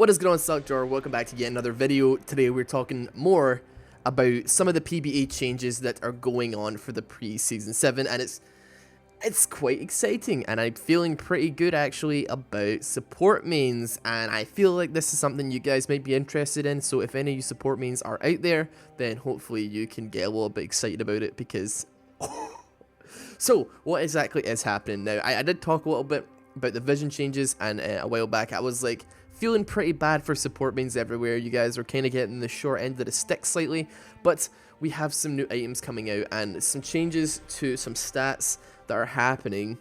What is going on, Suckjar? Welcome back to yet another video. Today we're talking more about some of the PBA changes that are going on for the pre-season 7, and it's quite exciting, and I'm feeling pretty good actually about support mains, and I feel like this is something you guys might be interested in. So if any of you support mains are out there, then hopefully you can get a little bit excited about it, because so what exactly is happening now? I did talk a little bit about the vision changes, and a while back I was like feeling pretty bad for support mains everywhere. You guys are kind of getting the short end of the stick slightly, but we have some new items coming out and some changes to some stats that are happening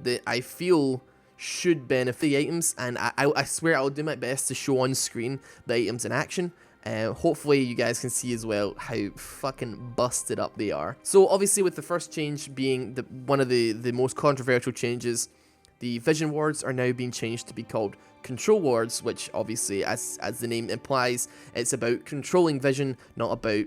that I feel should benefit the items, and I swear I'll do my best to show on screen the items in action. Hopefully you guys can see as well how fucking busted up they are. So obviously, with the first change being one of the most controversial changes, the vision wards are now being changed to be called control wards, which obviously, as the name implies, it's about controlling vision, not about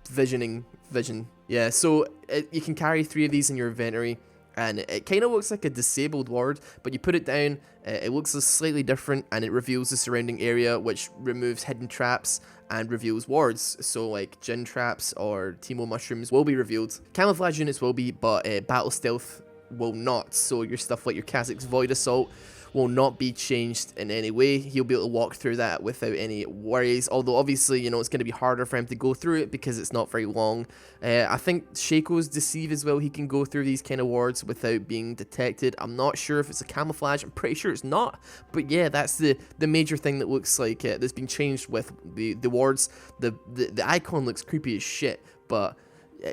visioning vision. Yeah, so you can carry 3 of these in your inventory, and it kind of looks like a disabled ward, but you put it down, it looks slightly different, and it reveals the surrounding area, which removes hidden traps and reveals wards. So like gin traps or Timo mushrooms will be revealed. Camouflage units will be, but battle stealth will not. So your stuff like your Kazakh's Void Assault will not be changed in any way. He'll be able to walk through that without any worries, although obviously, you know, it's going to be harder for him to go through it because it's not very long. I think Shaco's Deceive as well, he can go through these kind of wards without being detected. I'm not sure if it's a camouflage, I'm pretty sure it's not, but yeah, that's the major thing that looks like that's been changed with the wards. The icon looks creepy as shit, but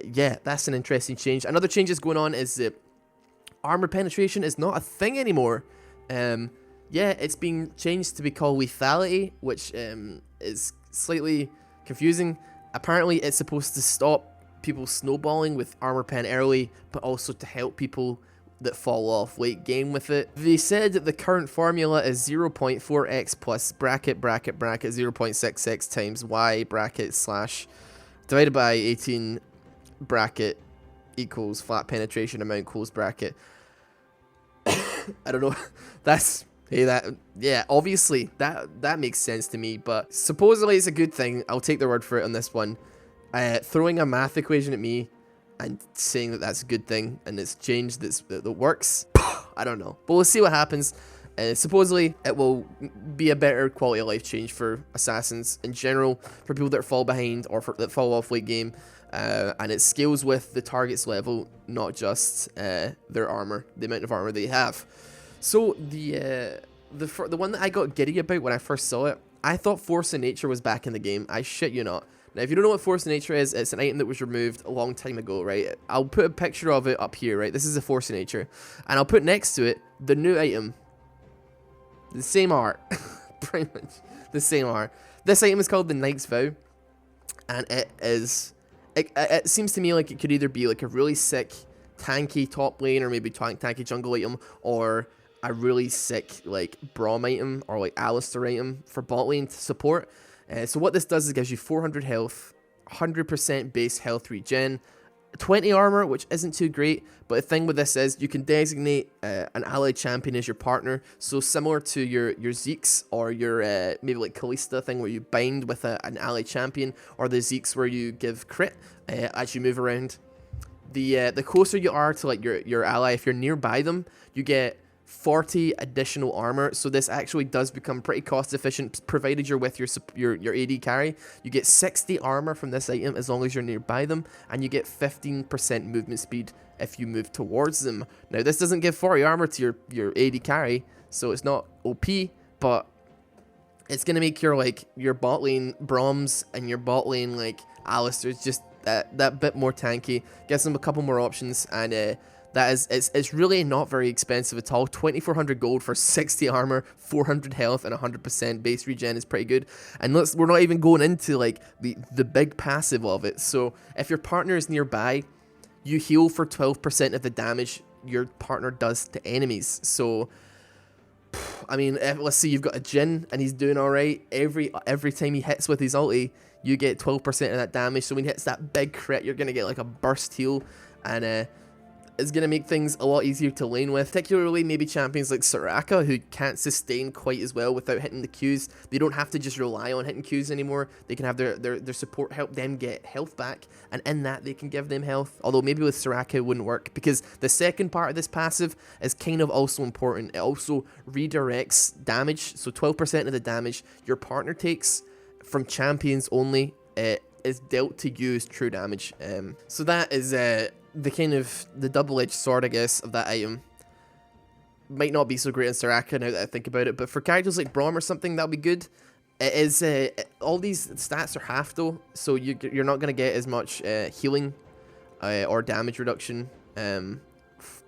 yeah, that's an interesting change. Another change that's going on is that armor penetration is not a thing anymore. Yeah, it's being changed to be called Lethality, which is slightly confusing. Apparently, it's supposed to stop people snowballing with armor pen early, but also to help people that fall off late game with it. They said that the current formula is 0.4x plus bracket 0.6x times y bracket slash divided by 18 bracket equals flat penetration amount close bracket. I don't know. Yeah, obviously that makes sense to me, but supposedly it's a good thing. I'll take their word for it on this one. Throwing a math equation at me and saying that that's a good thing and it's changed that works, I don't know, but we'll see what happens. Supposedly it will be a better quality of life change for assassins in general, for people that fall behind or that fall off late game. And it scales with the target's level, not just their armor, the amount of armor they have. So the one that I got giddy about when I first saw it, I thought Force of Nature was back in the game. I shit you not. Now, if you don't know what Force of Nature is, it's an item that was removed a long time ago, right? I'll put a picture of it up here, right? This is a Force of Nature, and I'll put next to it the new item. The same art, pretty much the same art. This item is called the Knight's Vow, and it is. It seems to me like it could either be like a really sick tanky top lane or maybe tanky jungle item, or a really sick like Braum item or like Alistair item for bot lane to support. So what this does is it gives you 400 health, 100% base health regen, 20 armor, which isn't too great, but the thing with this is you can designate an allied champion as your partner, so similar to your Zeke's or your maybe like Kalista thing where you bind with an allied champion, or the Zeke's where you give crit as you move around. The closer you are to like your ally, if you're nearby them, you get 40 additional armor, so this actually does become pretty cost efficient, provided you're with your AD carry. You get 60 armor from this item as long as you're nearby them, and you get 15% movement speed if you move towards them. Now, this doesn't give 40 armor to your AD carry, so it's not OP, but it's gonna make your bot lane Braums and your bot lane like Alistair's just that bit more tanky, gives them a couple more options, and it's really not very expensive at all. 2,400 gold for 60 armor, 400 health, and 100% base regen is pretty good. And we're not even going into like the big passive of it. So if your partner is nearby, you heal for 12% of the damage your partner does to enemies. So I mean, let's see, you've got a Jhin and he's doing all right. Every time he hits with his ulti, you get 12% of that damage. So when he hits that big crit, you're gonna get like a burst heal, and is going to make things a lot easier to lane with, particularly maybe champions like Soraka, who can't sustain quite as well without hitting the Qs. They don't have to just rely on hitting Qs anymore. They can have their support help them get health back, and in that they can give them health. Although maybe with Soraka it wouldn't work, because the second part of this passive is kind of also important. It also redirects damage, so 12% of the damage your partner takes from champions only is dealt to you as true damage. So that is the kind of the double-edged sword, I guess, of that item. Might not be so great in Soraka now that I think about it, but for characters like Braum or something, that'll be good. It is all these stats are half though, so you're not gonna get as much healing or damage reduction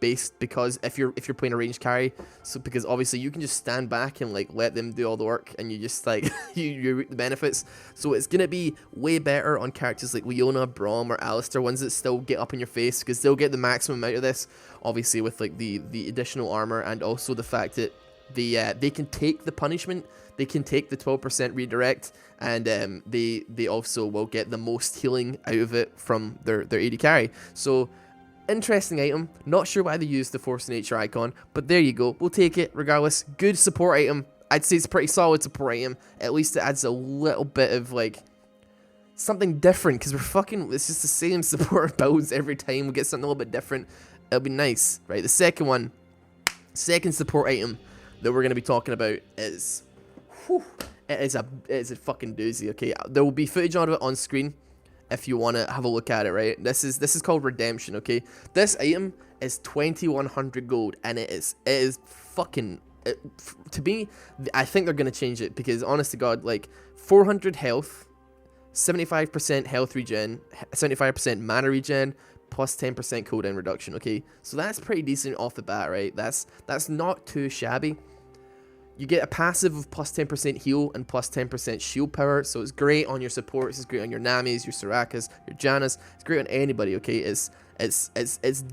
based, because if you're playing a ranged carry, so because obviously you can just stand back and like let them do all the work, and you just like you reap the benefits. So it's gonna be way better on characters like Leona, Braum, or Alistair, ones that still get up in your face, because they'll get the maximum out of this, obviously with like the additional armor, and also the fact that they can take the punishment, they can take the 12% redirect, and they also will get the most healing out of it from their AD carry. So interesting item. Not sure why they used the Force Nature icon, but there you go. We'll take it regardless. Good support item. I'd say it's a pretty solid support item. At least it adds a little bit of like something different, because it's just the same support builds every time. We get something a little bit different. It'll be nice, right? The second support item that we're going to be talking about is, it is a fucking doozy. Okay, there will be footage of it on screen if you want to have a look at it, right? This is called Redemption, okay? This item is 2100 gold, and it is fucking, to me, I think they're going to change it, because honest to God, like 400 health, 75% health regen, 75% mana regen, plus 10% cooldown reduction, okay? So that's pretty decent off the bat, right? That's not too shabby. You get a passive of plus 10% heal and plus 10% shield power, so it's great on your supports, it's great on your Namis, your Sorakas, your Jannas, it's great on anybody, okay? It's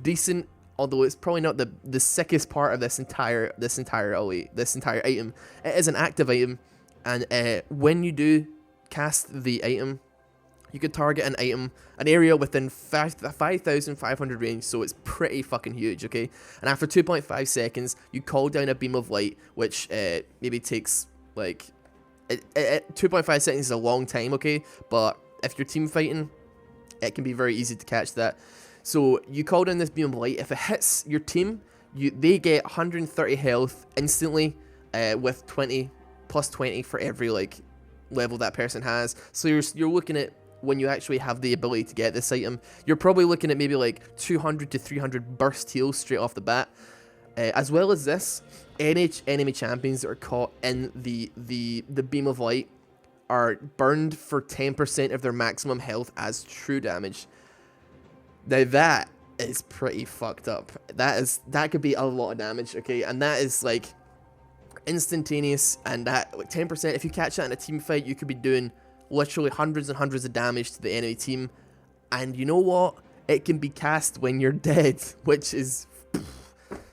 decent, although it's probably not the sickest part of this entire item. It is an active item, and when you do cast the item, you could target an area within 5,500 range, so it's pretty fucking huge, okay? And after 2.5 seconds, you call down a beam of light, which maybe takes, like, 2.5 seconds is a long time, okay? But if you're team fighting, it can be very easy to catch that. So you call down this beam of light. If it hits your team, they get 130 health instantly with 20, plus 20 for every, like, level that person has. So you're looking at, when you actually have the ability to get this item, you're probably looking at maybe like 200 to 300 burst heals straight off the bat. As well as this, enemy champions that are caught in the beam of light are burned for 10% of their maximum health as true damage. Now that is pretty fucked up. That could be a lot of damage, okay? And that is like instantaneous, and that like 10%, if you catch that in a team fight, you could be doing literally hundreds and hundreds of damage to the enemy team. And you know what? It can be cast when you're dead, which is...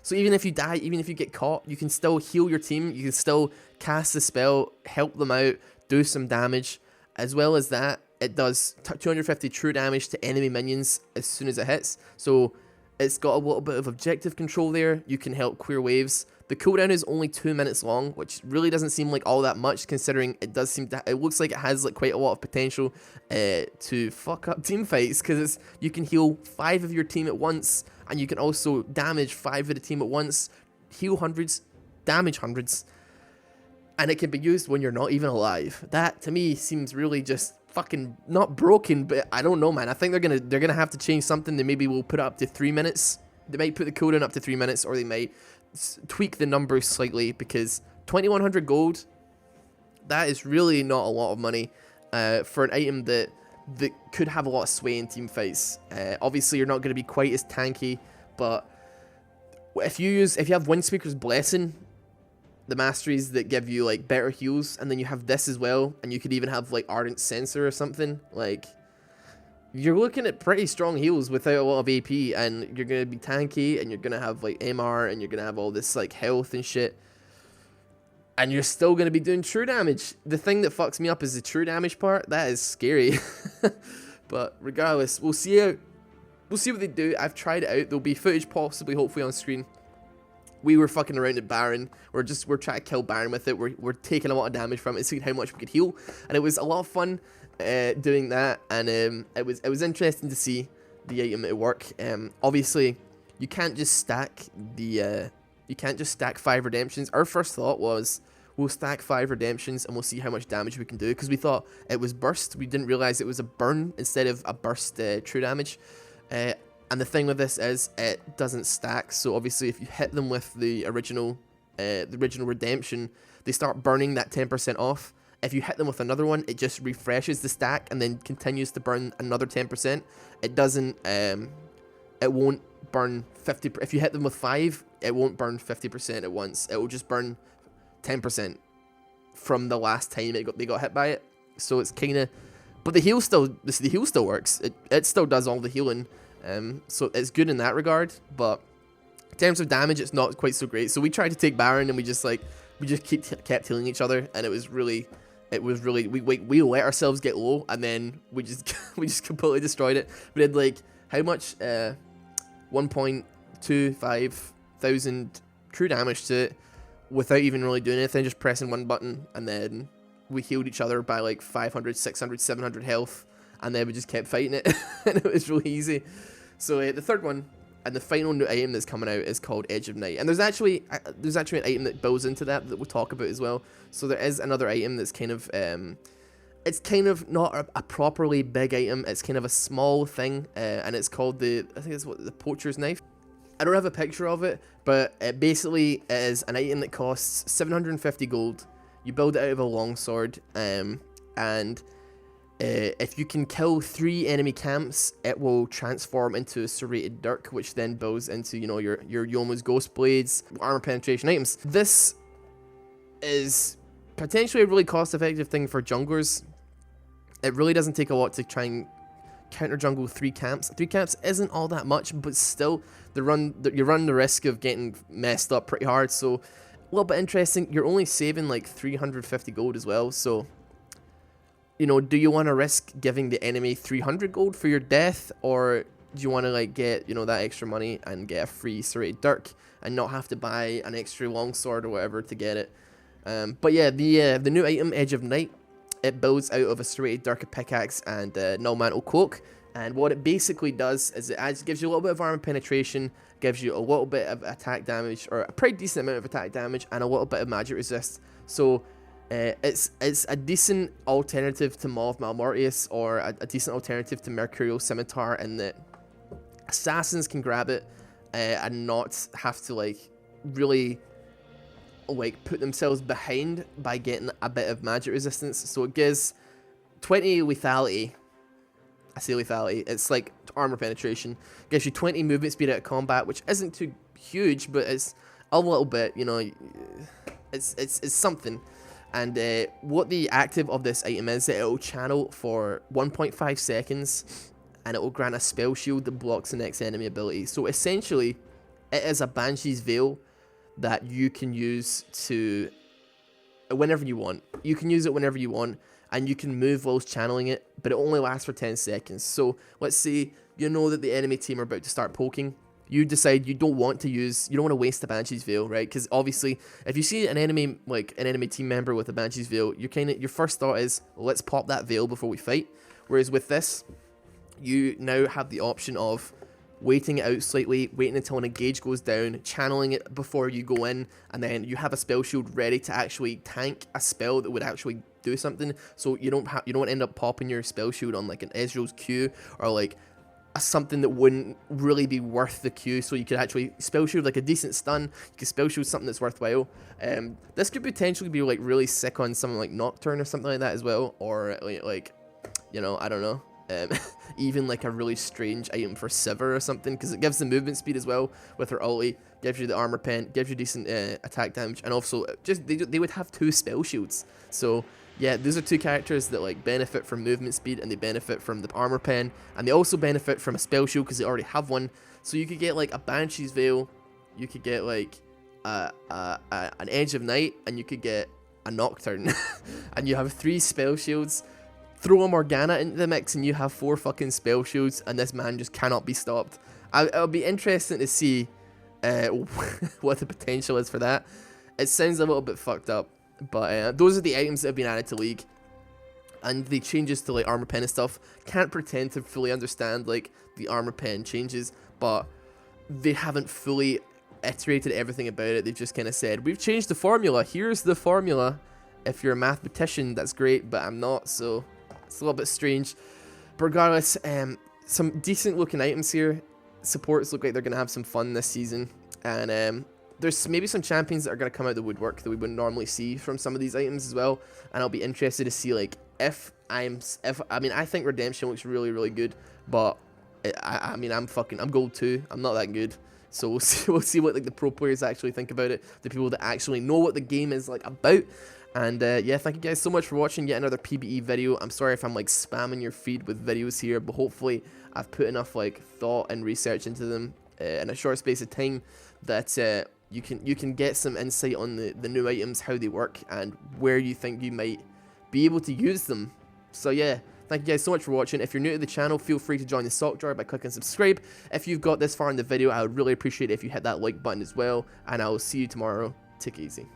So even if you die, even if you get caught, you can still heal your team, you can still cast the spell, help them out, do some damage. As well as that, it does 250 true damage to enemy minions as soon as it hits. So it's got a little bit of objective control there. You can help clear waves. The cooldown is only 2 minutes long, which really doesn't seem like all that much, considering it does seem to, it looks like it has like quite a lot of potential to fuck up team fights, because you can heal 5 of your team at once, and you can also damage 5 of the team at once, heal hundreds, damage hundreds, and it can be used when you're not even alive. That to me seems really just fucking not broken, but I don't know, man. I think they're gonna have to change something. They maybe will put it up to 3 minutes. They might put the cooldown up to 3 minutes, or they might tweak the numbers slightly, because 2100 gold, that is really not a lot of money for an item that could have a lot of sway in team fights. Obviously you're not going to be quite as tanky, but if you have Windspeaker's Blessing, the masteries that give you like better heals, and then you have this as well, and you could even have like Ardent Sensor or something, like you're looking at pretty strong heals without a lot of AP, and you're going to be tanky, and you're going to have like MR, and you're going to have all this like health and shit, and you're still going to be doing true damage. The thing that fucks me up is the true damage part. That is scary. But regardless, we'll see we'll see what they do. I've tried it out. There'll be footage possibly, hopefully, on screen. We were fucking around at Baron. We're trying to kill Baron with it. We're taking a lot of damage from it, seeing how much we could heal, and it was a lot of fun doing that. And it was interesting to see the item at work. Obviously, you can't just stack the 5 redemptions. Our first thought was we'll stack 5 redemptions and we'll see how much damage we can do, because we thought it was burst. We didn't realize it was a burn instead of a burst true damage. And the thing with this is it doesn't stack, so obviously if you hit them with the original redemption, they start burning that 10% off. If you hit them with another one, it just refreshes the stack and then continues to burn another 10%. It doesn't, it won't burn 50%. If you hit them with 5, it won't burn 50% at once. It will just burn 10% from the last time they got hit by it. So it's kind of, but the heal still works. It still does all the healing. So it's good in that regard, but in terms of damage, it's not quite so great. So we tried to take Baron, and we just kept healing each other, and it was really we let ourselves get low, and then we just completely destroyed it. We did like how much 1.25 thousand true damage to it without even really doing anything, just pressing one button, and then we healed each other by like 500, 600, 700 health. And then we just kept fighting it, and it was really easy. So the third one, and the final new item that's coming out, is called Edge of Night. And there's actually an item that builds into that we'll talk about as well. So there is another item that's kind of, it's kind of not a properly big item. It's kind of a small thing, and it's called I think it's the Poacher's Knife. I don't have a picture of it, but it basically is an item that costs 750 gold. You build it out of a longsword, and if you can kill 3 enemy camps, it will transform into a serrated dirk, which then builds into, you know, your Yoma's Ghost Blades, armor penetration items. This is potentially a really cost-effective thing for junglers. It really doesn't take a lot to try and counter jungle 3 camps. 3 camps isn't all that much, but still, you run the risk of getting messed up pretty hard. So a little bit interesting. You're only saving like 350 gold as well, so, you know, do you want to risk giving the enemy 300 gold for your death, or do you want to like get, you know, that extra money and get a free serrated dirk and not have to buy an extra longsword or whatever to get it? But yeah, the new item, Edge of Night, it builds out of a serrated dirk, a pickaxe, and null mantle cloak. And what it basically does is it gives you a little bit of armor penetration, gives you a little bit of attack damage, or a pretty decent amount of attack damage, and a little bit of magic resist. So it's a decent alternative to Maw of Malmortius, or a decent alternative to Mercurial Scimitar, in that assassins can grab it and not have to like really like put themselves behind by getting a bit of magic resistance. So it gives 20 lethality. I say lethality, it's like armor penetration. Gives you 20 movement speed out of combat, which isn't too huge, but it's a little bit, you know, it's something. And what the active of this item is, it will channel for 1.5 seconds, and it will grant a spell shield that blocks the next enemy ability. So essentially, it is a Banshee's Veil that you can use to whenever you want. You can use it whenever you want, and you can move whilst channeling it, but it only lasts for 10 seconds. So let's say you know that the enemy team are about to start poking. You decide you don't want to waste the Banshee's Veil, right? Because obviously, if you see an enemy team member with a Banshee's Veil, your first thought is, let's pop that veil before we fight. Whereas with this, you now have the option of waiting it out slightly, waiting until an engage goes down, channeling it before you go in, and then you have a spell shield ready to actually tank a spell that would actually do something. So you don't end up popping your spell shield on like an Ezreal's Q, or like something that wouldn't really be worth the Q. So you could actually spell shield like a decent stun. You could spell shield something that's worthwhile. This could potentially be like really sick on something like Nocturne or something like that as well, or like you know, I don't know. Even like a really strange item for Sivir or something, because it gives the movement speed as well with her ulti, gives you the armor pen, gives you decent attack damage, and also just they would have 2 spell shields. So yeah, these are 2 characters that like benefit from movement speed, and they benefit from the armor pen, and they also benefit from a spell shield because they already have one. So you could get like a Banshee's Veil, you could get like an Edge of Night, and you could get a Nocturne, and you have 3 spell shields. throw a Morgana into the mix and you have 4 fucking spell shields and this man just cannot be stopped. It'll be interesting to see what the potential is for that. It sounds a little bit fucked up, but those are the items that have been added to League. And the changes to like armor pen and stuff, can't pretend to fully understand like the armor pen changes, but they haven't fully iterated everything about it. They've just kind of said, we've changed the formula, here's the formula. If you're a mathematician, that's great, but I'm not, so it's a little bit strange. But regardless, some decent looking items here. Supports look like they're going to have some fun this season, and there's maybe some champions that are going to come out of the woodwork that we wouldn't normally see from some of these items as well, and I'll be interested to see like I mean, I think Redemption looks really, really good, but I mean, I'm gold 2. I'm not that good. So we'll see what like the pro players actually think about it, the people that actually know what the game is like about. And yeah, thank you guys so much for watching yet another PBE video. I'm sorry if I'm like spamming your feed with videos here, but hopefully I've put enough like thought and research into them in a short space of time that you can get some insight on the new items, how they work, and where you think you might be able to use them. So yeah, thank you guys so much for watching. If you're new to the channel, feel free to join the sock jar by clicking subscribe. If you've got this far in the video, I would really appreciate it if you hit that like button as well, and I will see you tomorrow. Take it easy.